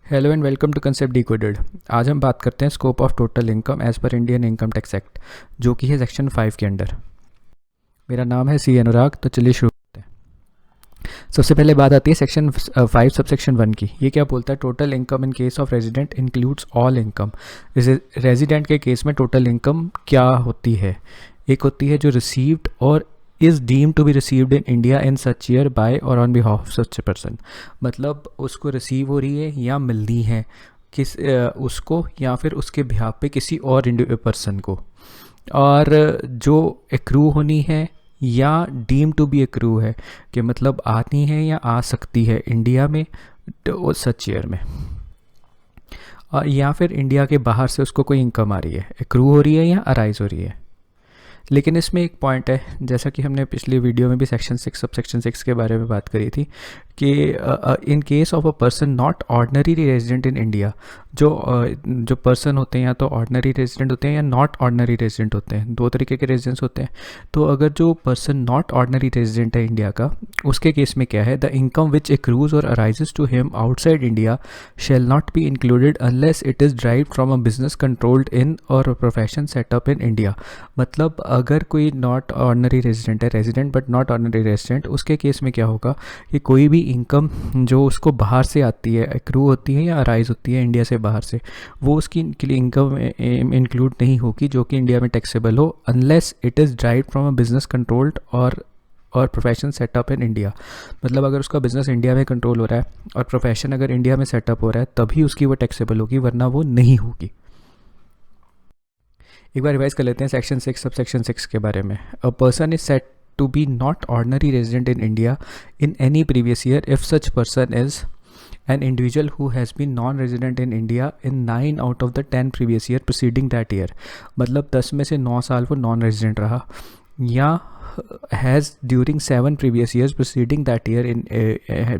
Hello and welcome to Concept Decoded. आज हम बात करते हैं scope of total income as per Indian Income Tax Act, जो कि है सेक्शन 5 के अंडर। मेरा नाम है सी अनुराग। तो चलिए शुरू करते हैं। सबसे पहले बात आती है सेक्शन 5 सबसेक्शन 1 की। ये क्या बोलता है? Total income in case of resident includes all income. Resident के केस में टोटल इनकम क्या होती है? एक होती है जो रिसीव्ड और is deemed to be received in India in such year by और on behalf of such person. मतलब उसको रिसीव हो रही है या मिलनी है उसको या फिर उसके बिहाफ पे किसी और पर्सन को। और जो एक्रू होनी है या डीम टू बी एक्रू है कि मतलब आनी है या आ सकती है इंडिया में तो सच ईयर में। और या फिर इंडिया के बाहर से उसको कोई इनकम आ रही है, एक्रू हो रही है या अराइज हो रही है। लेकिन इसमें एक पॉइंट है, जैसा कि हमने पिछली वीडियो में भी सेक्शन 6 सब सेक्शन 6 के बारे में बात करी थी कि इन case of a person not ordinary resident in India, जो पर्सन होते हैं या तो ऑर्डनरी रेजिडेंट होते हैं या नॉट ऑर्डनरी रेजिडेंट होते हैं, दो तरीके के रेजिडेंट्स होते हैं। तो अगर जो पर्सन नॉट ऑर्डनरी रेजिडेंट है इंडिया का, उसके केस में क्या है? द इनकम विच एक्रूज और arises to him outside India shall not be included unless it is derived from a business controlled in और प्रोफेशन सेटअप इन इंडिया। मतलब अगर कोई नॉट ऑर्डनरी रेजिडेंट है, resident but not ordinary resident, उसके case में क्या होगा कि कोई भी इनकम जो उसको बाहर से आती है, एक्रू होती है या अराइज होती है इंडिया से बाहर से, वो उसकी के लिए इनकम इंक्लूड नहीं होगी जो कि इंडिया में टैक्सेबल हो, unless it is derived from a business controlled और प्रोफेशन सेटअप इन इंडिया। मतलब अगर उसका बिजनेस इंडिया में कंट्रोल हो रहा है और प्रोफेशन अगर इंडिया में सेटअप हो रहा है तभी उसकी वो टैक्सेबल होगी, वरना वो नहीं होगी। एक बार रिवाइज कर लेते हैं सेक्शन 6 सब सेक्शन 6 के बारे में। A person is said to be not ordinary resident in India in any previous year if such person is an individual who has been non-resident in India in 9 out of the 10 previous year preceding that year। मतलब 10 में से 9 साल वो non resident रहा, या has during 7 previous years preceding that year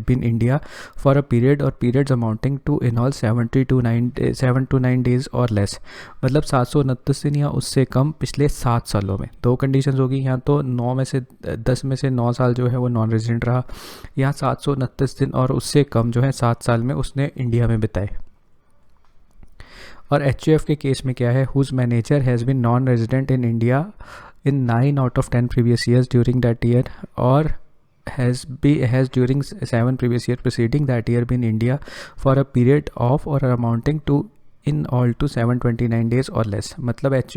been India for a period or periods amounting to in all 7 to 9 days or less। मतलब 729 दिन या उससे कम पिछले 7 सालों में। दो कंडीशंस होगी, या तो 9 में से 10 में से 9 साल जो है वो नॉन रेजिडेंट रहा, या 729 दिन और उससे कम जो है 7 साल में उसने इंडिया में बिताए। और एच के केस में क्या है? Whose manager has been non resident in India in 9 out of 10 previous years during that year, or has during 7 previous year preceding that year been India for a period of or amounting to in all to 729 days or less. मतलब एच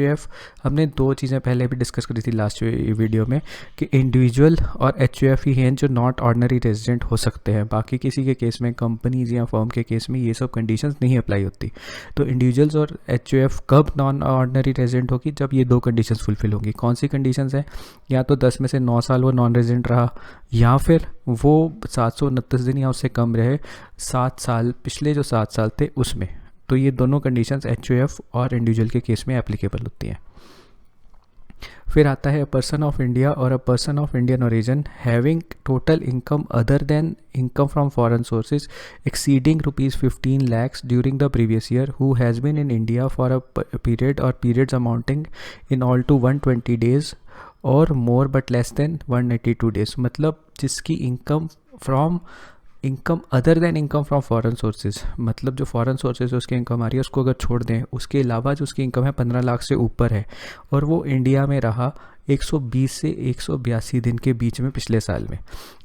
हमने दो चीज़ें पहले भी discuss करी थी last video में कि इंडिविजुअल और एच ही हैं जो नॉट ऑर्डनरी रेजिडेंट हो सकते हैं। बाकी किसी के केस में, कंपनीज या फर्म के केस में ये सब कंडीशंस नहीं अप्लाई होती। तो इंडिविजुअल्स और एच कब नॉन ऑर्डनरी रेजिडेंट होगी? जब ये दो कंडीशंस फुलफिल होंगी। कौन सी कंडीशंस हैं? या तो 10 में से 9 साल वो नॉन रेजिडेंट रहा, या फिर वो 729 दिन या उससे कम रहे 7 साल, पिछले जो 7 साल थे उसमें। तो ये दोनों कंडीशंस एच और इंडिविजुअल के केस में एप्लीकेबल होती हैं। फिर आता है अ पर्सन ऑफ इंडिया और a person of Indian origin having total income other than income from foreign sources exceeding ₹15 lakhs during the previous year who has been in India for a period और periods amounting in all to 120 days और more but less than 182 days। मतलब जिसकी income other than income from foreign sources, मतलब जो foreign sources उसकी income आ रही है उसको अगर छोड़ दें, उसके अलावा जो उसकी इनकम है 15 लाख से ऊपर है और वो इंडिया में रहा 120 से 182 दिन के बीच में पिछले साल में।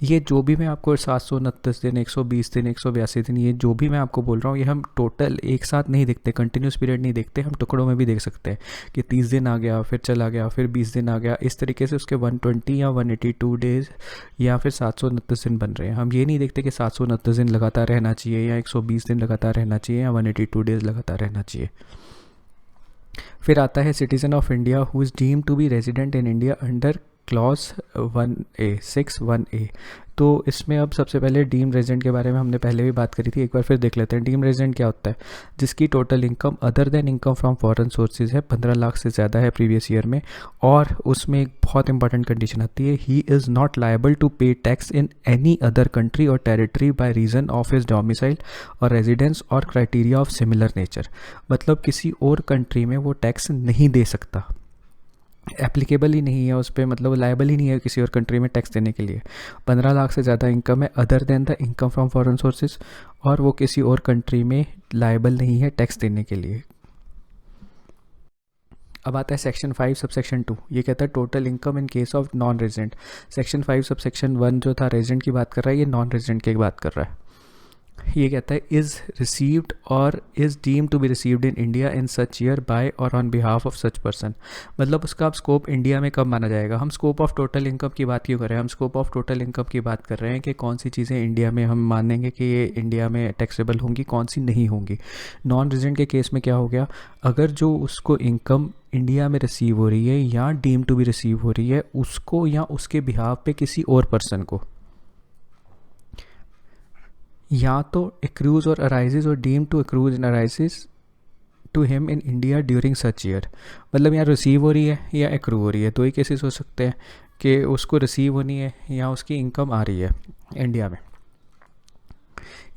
ये जो भी मैं आपको 729 दिन, 120 दिन, 182 दिन, ये जो भी मैं आपको बोल रहा हूँ, ये हम टोटल एक साथ नहीं देखते, कंटिन्यूस पीरियड नहीं देखते, हम टुकड़ों में भी देख सकते हैं कि 30 दिन आ गया, फिर चला गया, फिर 20 दिन आ गया। इस तरीके से उसके 120 या 182 डेज या फिर 729 दिन बन रहे हैं। हम ये नहीं देखते कि 729 दिन लगातार रहना चाहिए या 120 दिन लगातार रहना चाहिए या 182 डेज लगातार रहना चाहिए। फिर आता है citizen of India who is deemed to be resident in India under clause 1A 6(1)(a। तो इसमें अब सबसे पहले डीम रेजिडेंट के बारे में हमने पहले भी बात करी थी, एक बार फिर देख लेते हैं। डीम रेजिडेंट क्या होता है? जिसकी total income other than income from foreign sources है, 15 लाख से ज़्यादा है प्रीवियस ईयर में, और उसमें एक बहुत इंपॉर्टेंट कंडीशन आती है, he is not liable to pay tax in any other country और territory by reason of his domicile और रेजिडेंस और क्राइटेरिया ऑफ सिमिलर नेचर। मतलब किसी और कंट्री में वो टैक्स नहीं दे सकता। एप्लीकेबल ही नहीं है उस पर, मतलब लायबल ही नहीं है किसी और कंट्री में टैक्स देने के लिए। 15 लाख से ज़्यादा इनकम है other than the income from foreign sources, और वो किसी और कंट्री में लायबल नहीं है टैक्स देने के लिए। अब आता है सेक्शन 5 सबसेक्शन 2। ये कहता है total income in case of non resident. Section 5 subsection 1 जो था रेजिडेंट की बात कर रहा है, ये नॉन रेजिडेंट की बात कर रहा है। ये कहता है इज़ रिसीव्ड और is deem to be received in India in such year by और on behalf of such person. मतलब उसका अब स्कोप इंडिया में कब माना जाएगा। हम स्कोप ऑफ टोटल इनकम की बात क्यों कर रहे हैं, हम स्कोप ऑफ टोटल इनकम की बात कर रहे हैं कि कौन सी चीज़ें इंडिया में हम मानेंगे कि ये इंडिया में टैक्सेबल होंगी, कौन सी नहीं होंगी। नॉन रेजिडेंट के केस में क्या हो गया, अगर जो उसको इनकम इंडिया में रिसीव हो रही है या डीम टू बी रिसीव हो रही है, उसको या उसके बिहाफ पे किसी और पर्सन को या तो एक्रूज और arises or deem to accrues and arises to him in India during such year. मतलब यहाँ रिसीव हो रही है या एक्रू हो रही है, दो ही केसेस हो सकते हैं कि उसको रिसीव होनी है या उसकी इनकम आ रही है इंडिया में।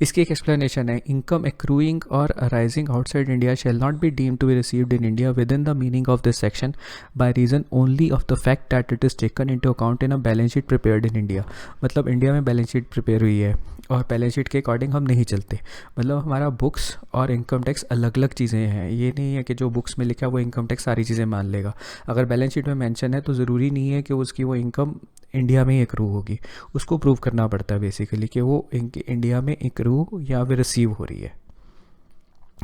इसकी एक एक्सप्लेनेशन है, income accruing or arising outside India shall not be deemed to be received in India within the meaning of this section by reason only of the fact that it is taken into account in a balance sheet prepared in India. मतलब India में balance sheet prepare हुई है और balance sheet के according हम नहीं चलते। मतलब हमारा बुक्स और इनकम टैक्स अलग अलग चीज़ें हैं। ये नहीं है कि जो बुक्स में लिखा है वो इनकम टैक्स सारी चीज़ें मान लेगा। अगर बैलेंस शीट में मेंशन है तो ज़रूरी नहीं है कि उसकी वो इनकम इंडिया में ही एक्रू होगी। उसको प्रूव करना पड़ता है बेसिकली कि वो इंडिया में एक्रू या फिर रिसीव हो रही है।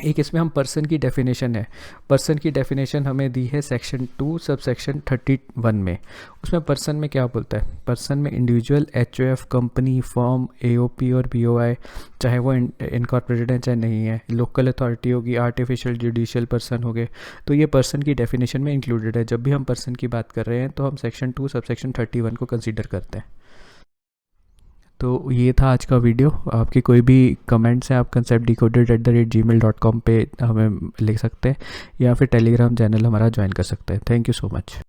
एक इसमें हम पर्सन की डेफिनेशन है, पर्सन की डेफिनेशन हमें दी है सेक्शन 2 सब सेक्शन 31 में। उसमें पर्सन में क्या बोलता है, पर्सन में individual, HOF, company, firm, AOP और बीओआई, चाहे वो इनकॉर्पोरेटेड है चाहे नहीं है, लोकल अथॉरिटी होगी, आर्टिफिशियल जुडिशियल पर्सन हो गए, तो ये पर्सन की डेफिनेशन में इंक्लूडेड है। जब भी हम पर्सन की बात कर रहे हैं तो हम सेक्शन 2 सब सेक्शन 31 को कंसिडर करते हैं। तो ये था आज का वीडियो। आपके कोई भी कमेंट्स हैं आप conceptdecoded@gmail.com पे हमें लिख सकते हैं या फिर टेलीग्राम चैनल हमारा ज्वाइन कर सकते हैं। Thank you so much.